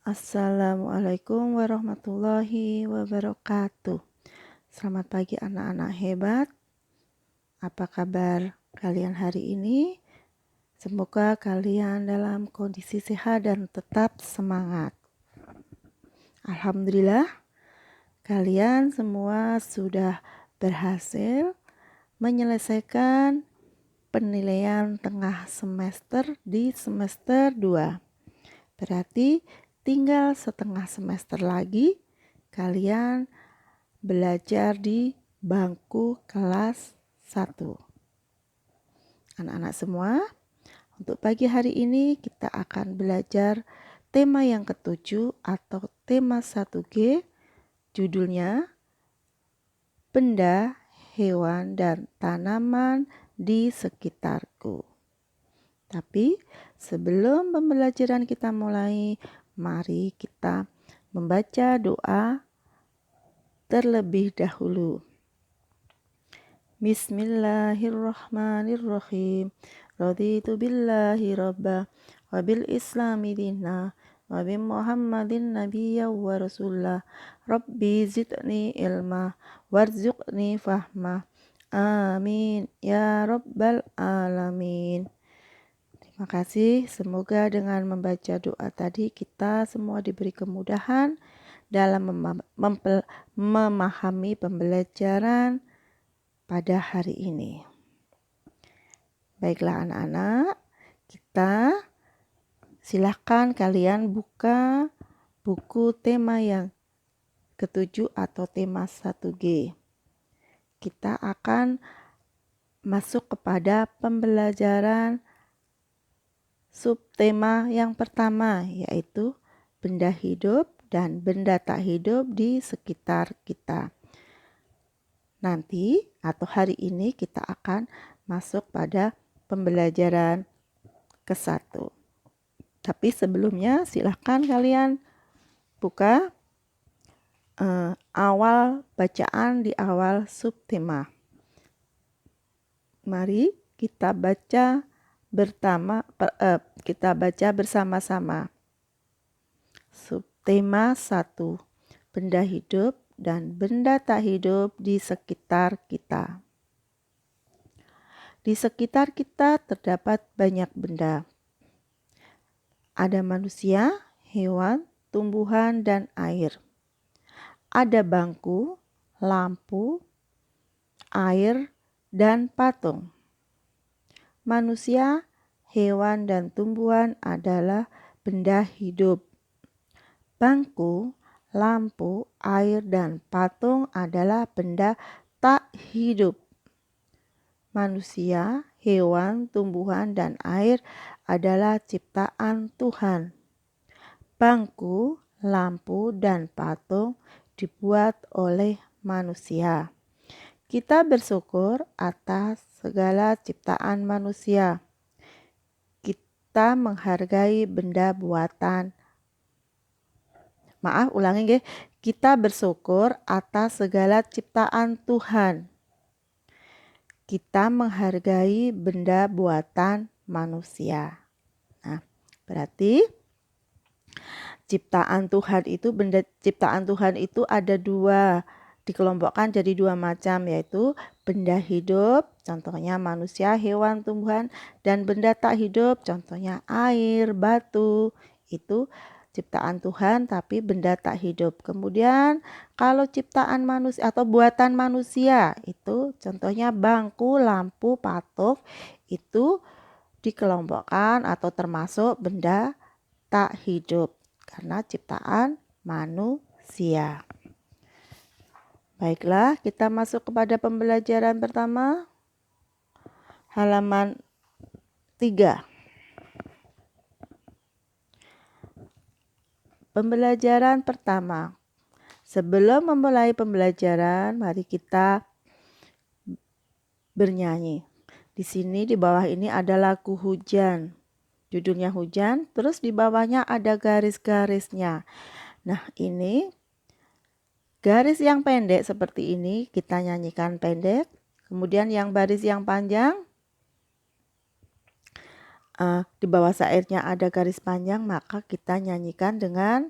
Assalamualaikum warahmatullahi wabarakatuh. Selamat pagi anak-anak hebat. Apa kabar kalian hari ini? Semoga kalian dalam kondisi sehat dan tetap semangat. Alhamdulillah, kalian semua sudah berhasil menyelesaikan penilaian tengah semester di semester 2. Berarti tinggal setengah semester lagi kalian belajar di bangku kelas 1. Anak-anak semua, untuk pagi hari ini kita akan belajar tema yang ketujuh atau tema 1G, judulnya benda, hewan, dan tanaman di sekitarku. Tapi sebelum pembelajaran kita mulai, mari kita membaca doa terlebih dahulu. Bismillahirrahmanirrahim. Raditu billahi rabba wa bil islami dina wa bi Muhammadin nabiyya wa rasulullah. Rabbi zidni ilma warzuqni fahma. Amin ya rabbal alamin. Terima kasih. Semoga dengan membaca doa tadi kita semua diberi kemudahan dalam memahami pembelajaran pada hari ini. Baiklah anak-anak, kita silakan kalian buka buku tema yang ketujuh atau tema 1G. Kita akan masuk kepada pembelajaran subtema yang pertama, yaitu benda hidup dan benda tak hidup di sekitar kita. Nanti atau hari ini kita akan masuk pada pembelajaran ke-1. Tapi sebelumnya silahkan kalian buka awal bacaan di awal subtema. Mari kita baca bersama-sama. Subtema 1, benda hidup dan benda tak hidup di sekitar kita. Di sekitar kita terdapat banyak benda. Ada manusia, hewan, tumbuhan, dan air. Ada bangku, lampu, air, dan patung. Manusia, hewan, dan tumbuhan adalah benda hidup. Bangku, lampu, air, dan patung adalah benda tak hidup. Manusia, hewan, tumbuhan, dan air adalah ciptaan Tuhan. Bangku, lampu, dan patung dibuat oleh manusia. Kita bersyukur atas segala ciptaan manusia. Kita menghargai benda buatan. Kita bersyukur atas segala ciptaan Tuhan. Kita menghargai benda buatan manusia. Nah, berarti ciptaan Tuhan itu ada dua, dikelompokkan jadi dua macam, yaitu benda hidup, contohnya manusia, hewan, tumbuhan, dan benda tak hidup, contohnya air, batu, itu ciptaan Tuhan tapi benda tak hidup. Kemudian kalau ciptaan manusia atau buatan manusia itu contohnya bangku, lampu, patung, itu dikelompokkan atau termasuk benda tak hidup karena ciptaan manusia. Baiklah, kita masuk kepada pembelajaran pertama. Halaman 3. Pembelajaran pertama. Sebelum memulai pembelajaran, mari kita bernyanyi. Di sini di bawah ini ada lagu hujan. Judulnya hujan, terus di bawahnya ada garis-garisnya. Nah, ini garis yang pendek seperti ini kita nyanyikan pendek. Kemudian yang baris yang panjang di bawah syairnya ada garis panjang, maka kita nyanyikan dengan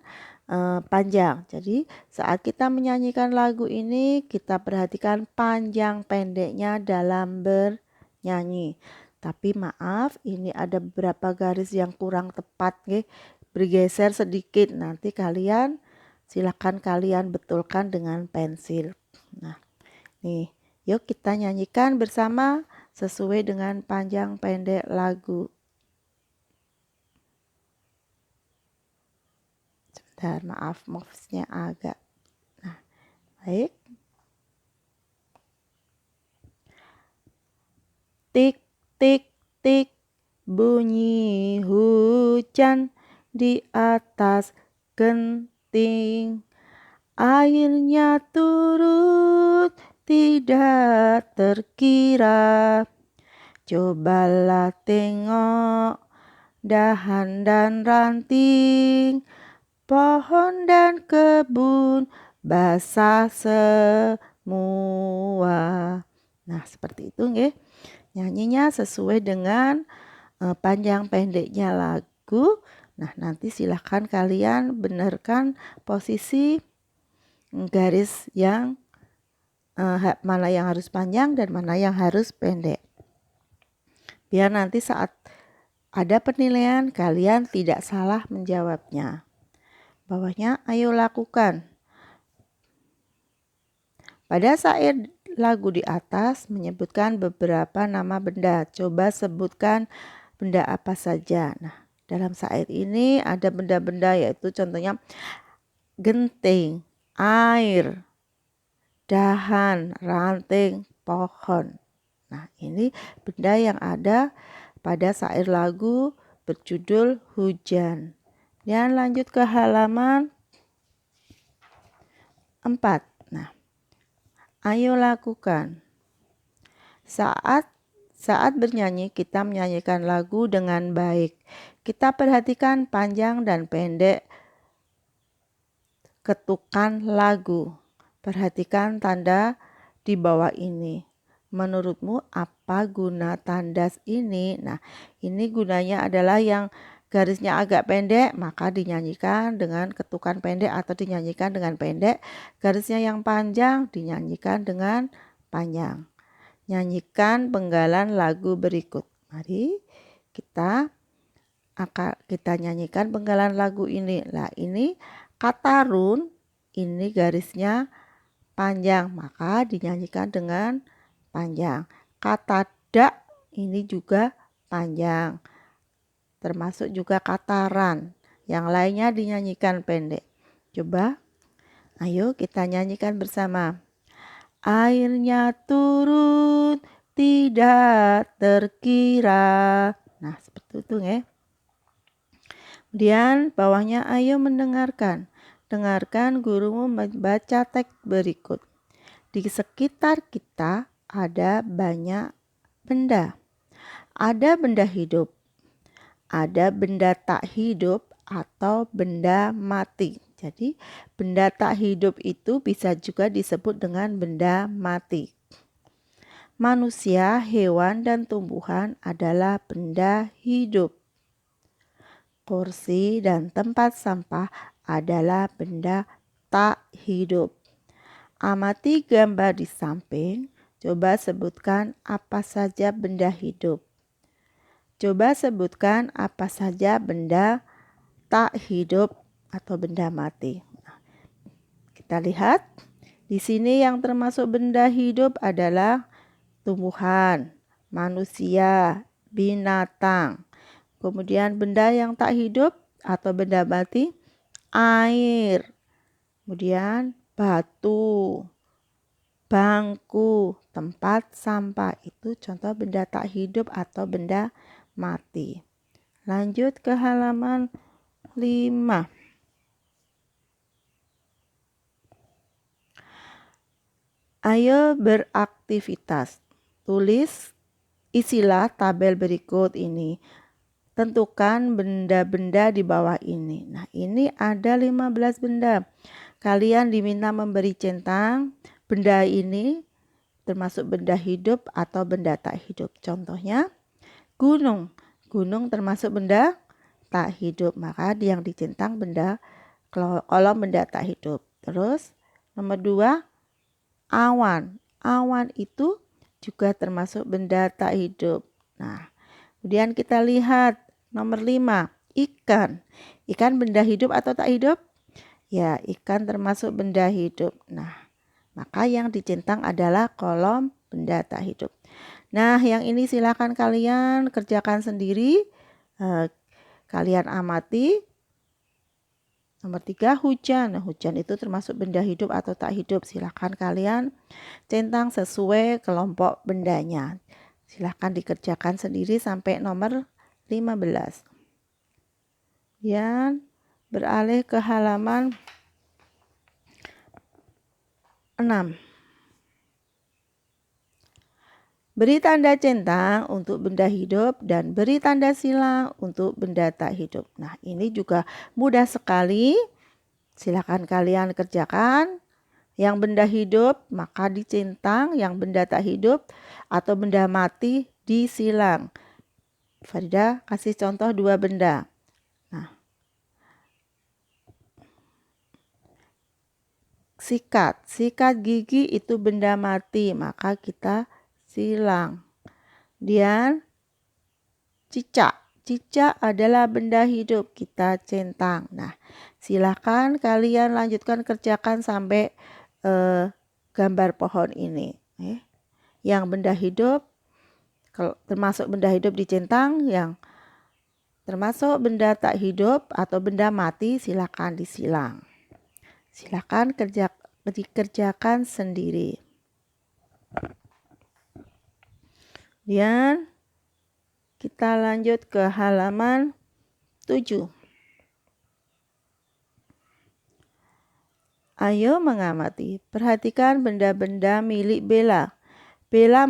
panjang. Jadi saat kita menyanyikan lagu ini, kita perhatikan panjang pendeknya dalam bernyanyi. Tapi maaf, ini ada beberapa garis yang kurang tepat, bergeser sedikit. Nanti silakan kalian betulkan dengan pensil. Nah, nih, yuk kita nyanyikan bersama sesuai dengan panjang pendek lagu. Sebentar, maaf, mouse-nya agak. Nah, baik. Tik, tik, tik, bunyi hujan di atas genting. Airnya turut tidak terkira. Cobalah tengok dahan dan ranting, pohon dan kebun basah semua. Nah, seperti itu nggih. Nyanyinya sesuai dengan panjang pendeknya lagu. Nah, nanti silahkan kalian benarkan posisi garis yang mana yang harus panjang dan mana yang harus pendek. Biar nanti saat ada penilaian kalian tidak salah menjawabnya. Bawahnya, ayo lakukan. Pada syair lagu di atas menyebutkan beberapa nama benda. Coba sebutkan benda apa saja. Nah, dalam syair ini ada benda-benda yaitu contohnya genting, air, dahan, ranting, pohon. Nah, ini benda yang ada pada syair lagu berjudul Hujan. Dan lanjut ke halaman 4. Nah, ayo lakukan. Saat bernyanyi, kita menyanyikan lagu dengan baik. Kita perhatikan panjang dan pendek ketukan lagu. Perhatikan tanda di bawah ini. Menurutmu apa guna tanda ini? Nah, ini gunanya adalah yang garisnya agak pendek, maka dinyanyikan dengan ketukan pendek atau dinyanyikan dengan pendek. Garisnya yang panjang dinyanyikan dengan panjang. Nyanyikan penggalan lagu berikut. Mari kita nyanyikan penggalan lagu ini. Nah, ini kata run, ini garisnya panjang, maka dinyanyikan dengan panjang. Kata dak ini juga panjang. Termasuk juga kata ran. Yang lainnya dinyanyikan pendek. Coba, ayo kita nyanyikan bersama. Airnya turun tidak terkira. Nah, seperti itu ya. Kemudian bawahnya ayo mendengarkan. Dengarkan gurumu membaca teks berikut. Di sekitar kita ada banyak benda. Ada benda hidup, ada benda tak hidup atau benda mati. Jadi benda tak hidup itu bisa juga disebut dengan benda mati. Manusia, hewan, dan tumbuhan adalah benda hidup. Kursi dan tempat sampah adalah benda tak hidup. Amati gambar di samping. Coba sebutkan apa saja benda hidup. Coba sebutkan apa saja benda tak hidup atau benda mati. Nah, kita lihat di sini yang termasuk benda hidup adalah tumbuhan, manusia, binatang. Kemudian benda yang tak hidup atau benda mati, air. Kemudian batu, bangku, tempat sampah. Itu contoh benda tak hidup atau benda mati. Lanjut ke halaman 5. Ayo beraktivitas. Isilah tabel berikut ini. Tentukan benda-benda di bawah ini. Nah, ini ada 15 benda. Kalian diminta memberi centang. Benda ini termasuk benda hidup atau benda tak hidup. Contohnya, gunung. gunung termasuk benda tak hidup, maka yang dicentang kolom benda tak hidup. Terus nomor 2, awan. Awan itu juga termasuk benda tak hidup. Nah, kemudian kita lihat nomor 5, ikan. Ikan benda hidup atau tak hidup? Ya, ikan termasuk benda hidup. Nah, maka yang dicentang adalah kolom benda tak hidup. Nah, yang ini silakan kalian kerjakan sendiri. Kalian amati. Nomor 3, hujan. Nah, hujan itu termasuk benda hidup atau tak hidup. Silakan kalian centang sesuai kelompok bendanya. Silakan dikerjakan sendiri sampai nomor 15. Kemudian beralih ke halaman 6. Beri tanda centang untuk benda hidup dan beri tanda silang untuk benda tak hidup. Nah, ini juga mudah sekali. Silakan kalian kerjakan. Yang benda hidup maka dicentang, yang benda tak hidup atau benda mati disilang. Farida kasih contoh 2 benda. Nah, sikat gigi itu benda mati, maka kita silang. Kemudian cicak adalah benda hidup, kita centang. Nah, silakan kalian lanjutkan kerjakan sampai gambar pohon ini. Yang benda hidup, termasuk benda hidup dicentang, yang termasuk benda tak hidup atau benda mati silakan disilang. Silakan dikerjakan sendiri. Kemudian kita lanjut ke halaman 7. Ayo mengamati, perhatikan benda-benda milik Bella. Bella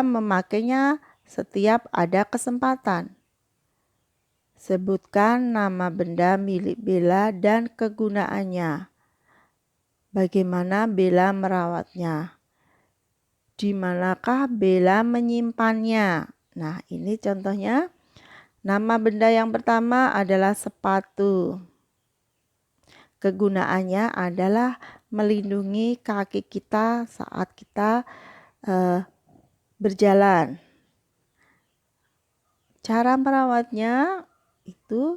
memakainya setiap ada kesempatan. Sebutkan nama benda milik Bella dan kegunaannya. Bagaimana Bella merawatnya? Di manakah Bella menyimpannya? Nah, ini contohnya. Nama benda yang pertama adalah sepatu. Kegunaannya adalah melindungi kaki kita saat kita berjalan. Cara merawatnya itu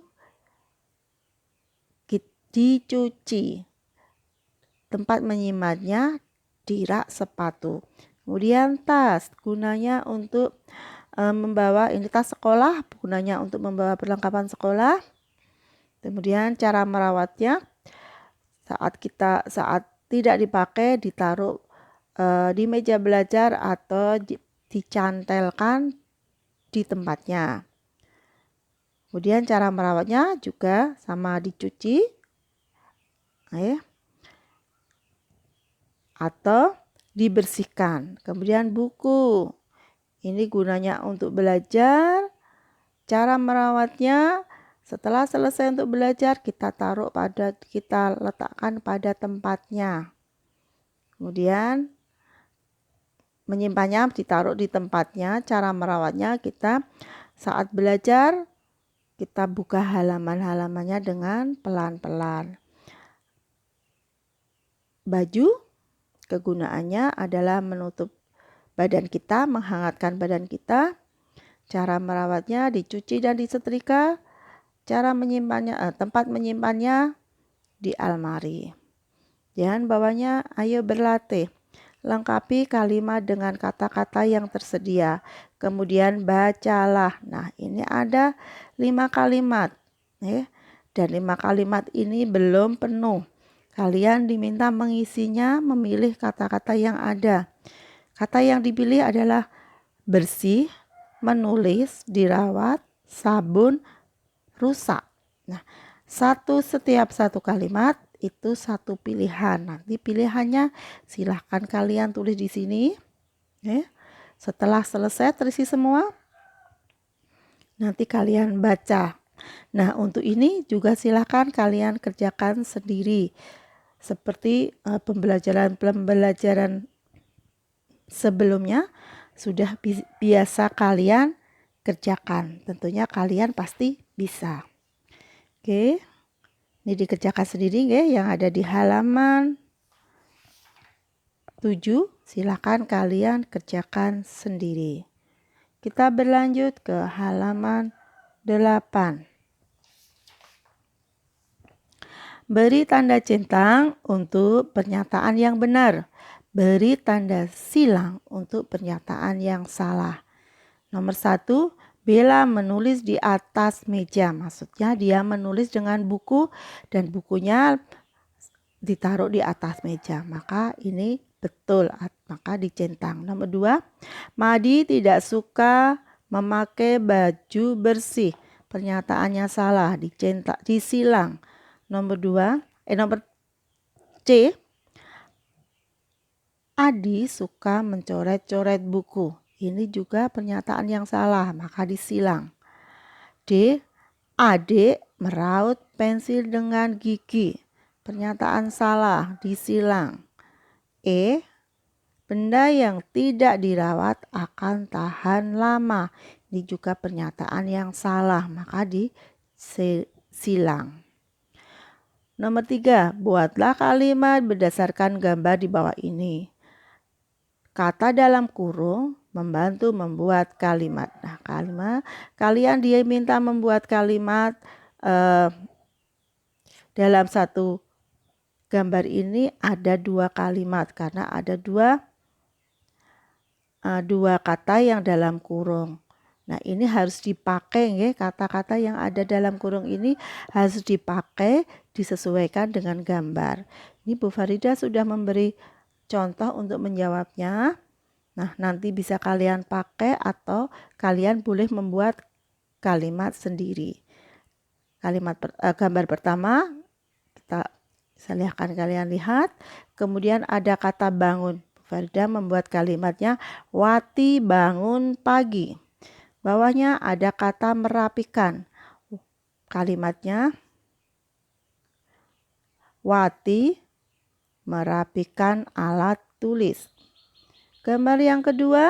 dicuci. Tempat menyimpannya di rak sepatu. Kemudian tas, gunanya untuk membawa, ini tas sekolah, gunanya untuk membawa perlengkapan sekolah. Kemudian cara merawatnya, saat tidak dipakai ditaruh di meja belajar atau dicantelkan di tempatnya. Kemudian cara merawatnya juga sama dicuci atau dibersihkan. Kemudian buku, ini gunanya untuk belajar. Cara merawatnya, setelah selesai untuk belajar kita letakkan pada tempatnya. Kemudian menyimpannya ditaruh di tempatnya. Cara merawatnya, kita saat belajar kita buka halaman-halamannya dengan pelan-pelan. Baju, kegunaannya adalah menutup badan kita, menghangatkan badan kita. Cara merawatnya dicuci dan disetrika. Cara menyimpannya, tempat menyimpannya di almari. Dan bawahnya, ayo berlatih. Lengkapi kalimat dengan kata-kata yang tersedia. Kemudian bacalah. Nah, ini ada 5 kalimat. Dan 5 kalimat ini belum penuh. Kalian diminta mengisinya, memilih kata-kata yang ada. Kata yang dipilih adalah bersih, menulis, dirawat, sabun, rusak. Nah, setiap satu kalimat itu satu pilihan. Nanti pilihannya silahkan kalian tulis di sini. Setelah selesai terisi semua, nanti kalian baca. Nah, untuk ini juga silahkan kalian kerjakan sendiri. Seperti pembelajaran sebelumnya, sudah biasa kalian kerjakan. Tentunya kalian pasti bisa. Oke, ini dikerjakan sendiri ya, yang ada di halaman 7. Silakan kalian kerjakan sendiri. Kita berlanjut ke halaman 8. Beri tanda centang untuk pernyataan yang benar. Beri tanda silang untuk pernyataan yang salah. Nomor 1, Bella menulis di atas meja. Maksudnya dia menulis dengan buku dan bukunya ditaruh di atas meja. Maka ini betul, maka dicentang. Nomor 2, Madi tidak suka memakai baju bersih. Pernyataannya salah, dicentak, disilang. Nomor C, Adi suka mencoret-coret buku. Ini juga pernyataan yang salah, maka disilang. D, adik meraut pensil dengan gigi. Pernyataan salah, disilang. E, benda yang tidak dirawat akan tahan lama. Ini juga pernyataan yang salah, maka disilang. Nomor 3, buatlah kalimat berdasarkan gambar di bawah ini. Kata dalam kurung membantu membuat kalimat. Nah, kalian dia minta membuat kalimat dalam satu gambar ini ada 2 kalimat karena ada dua kata yang dalam kurung. Nah, ini harus dipakai ya, kata-kata yang ada dalam kurung ini harus dipakai, disesuaikan dengan gambar. Ini Bu Farida sudah memberi contoh untuk menjawabnya. Nah, nanti bisa kalian pakai atau kalian boleh membuat kalimat sendiri. Gambar pertama kita silakan kalian lihat. Kemudian ada kata bangun. Bu Farida membuat kalimatnya Wati bangun pagi. Bawahnya ada kata merapikan. Kalimatnya Wati merapikan alat tulis. Gambar yang kedua,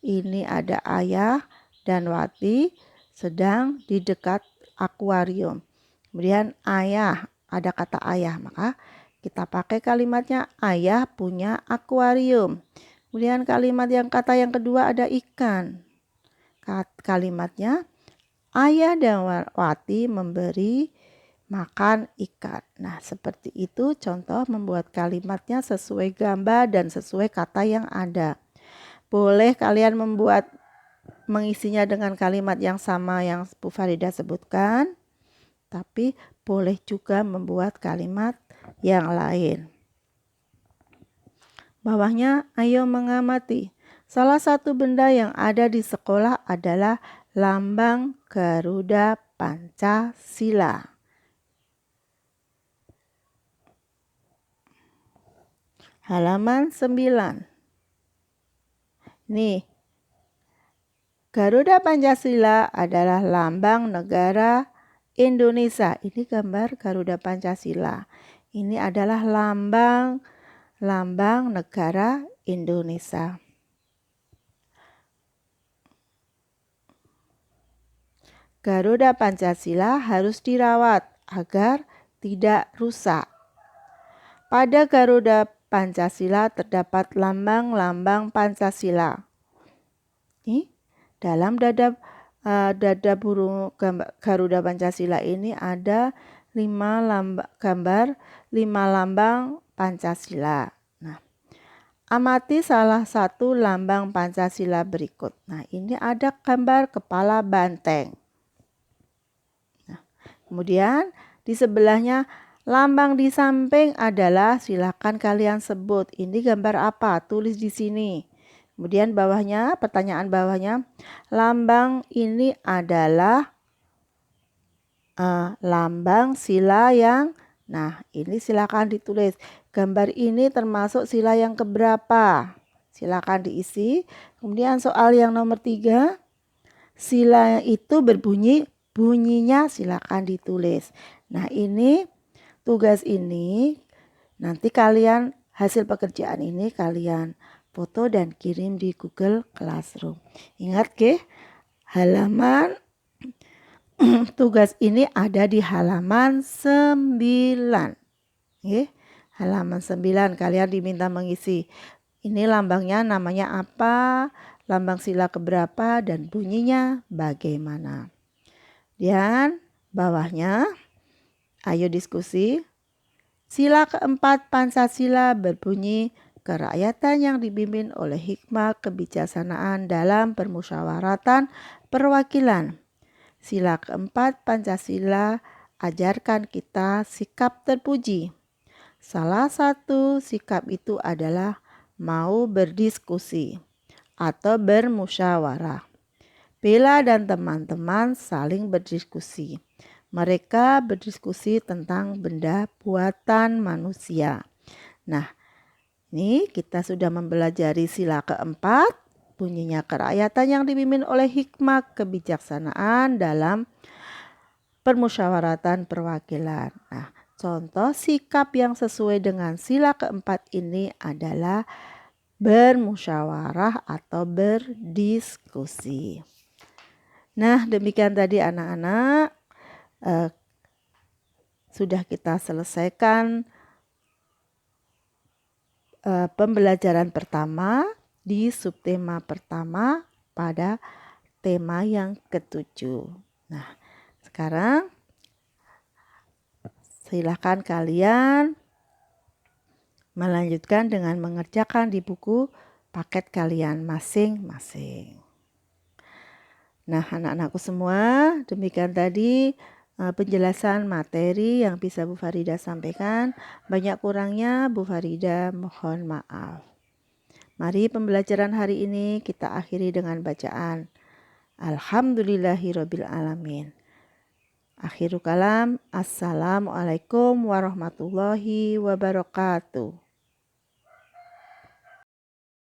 ini ada ayah dan Wati sedang di dekat akuarium. Kemudian ayah, ada kata ayah, maka kita pakai kalimatnya ayah punya akuarium. Kemudian kata yang kedua ada ikan. Kalimatnya ayah dan Wati memberi makan ikan. Nah, seperti itu contoh membuat kalimatnya sesuai gambar dan sesuai kata yang ada. Boleh kalian mengisinya dengan kalimat yang sama yang Bu Farida sebutkan, tapi boleh juga membuat kalimat yang lain. Bawahnya, ayo mengamati. Salah satu benda yang ada di sekolah adalah lambang Garuda Pancasila. Halaman 9. Nih, Garuda Pancasila adalah lambang negara Indonesia. Ini gambar Garuda Pancasila. Ini adalah lambang negara Indonesia. Garuda Pancasila harus dirawat agar tidak rusak. Pada Garuda Pancasila terdapat lambang-lambang Pancasila. Ini dalam dada burung Garuda Pancasila ini ada 5 lambang Pancasila. Nah, amati salah satu lambang Pancasila berikut. Nah, ini ada gambar kepala banteng. Nah, kemudian di sebelahnya lambang di samping adalah, silakan kalian sebut. Ini gambar apa? Tulis di sini. Kemudian bawahnya, pertanyaan bawahnya, lambang ini adalah lambang sila yang, nah ini silakan ditulis. Gambar ini termasuk sila yang keberapa? Silakan diisi. Kemudian soal yang nomor 3, sila itu bunyinya silakan ditulis. Nah, ini tugas ini nanti kalian hasil pekerjaan ini kalian foto dan kirim di Google Classroom. Ingat ke, halaman tugas ini ada di halaman 9. Halaman 9 kalian diminta mengisi. Ini lambangnya namanya apa, lambang sila keberapa, dan bunyinya bagaimana. Dan bawahnya, ayo diskusi. Sila keempat Pancasila berbunyi, kerakyatan yang dipimpin oleh hikmah kebijaksanaan dalam permusyawaratan perwakilan. Sila keempat Pancasila ajarkan kita sikap terpuji. Salah satu sikap itu adalah mau berdiskusi atau bermusyawarah. Bella dan teman-teman saling berdiskusi. Mereka berdiskusi tentang benda buatan manusia. Nah, ini kita sudah mempelajari sila keempat, bunyinya kerakyatan yang dipimpin oleh hikmah kebijaksanaan dalam permusyawaratan perwakilan. Nah, contoh sikap yang sesuai dengan sila keempat ini adalah bermusyawarah atau berdiskusi. Nah, demikian tadi anak-anak. Sudah kita selesaikan pembelajaran pertama di subtema pertama pada tema yang ke-7. Nah, sekarang silakan kalian melanjutkan dengan mengerjakan di buku paket kalian masing-masing. Nah, anak-anakku semua, demikian tadi penjelasan materi yang bisa Bu Farida sampaikan. Banyak kurangnya Bu Farida mohon maaf. Mari pembelajaran hari ini kita akhiri dengan bacaan Alhamdulillahirabbil alamin. Akhirul kalam, assalamualaikum warahmatullahi wabarakatuh.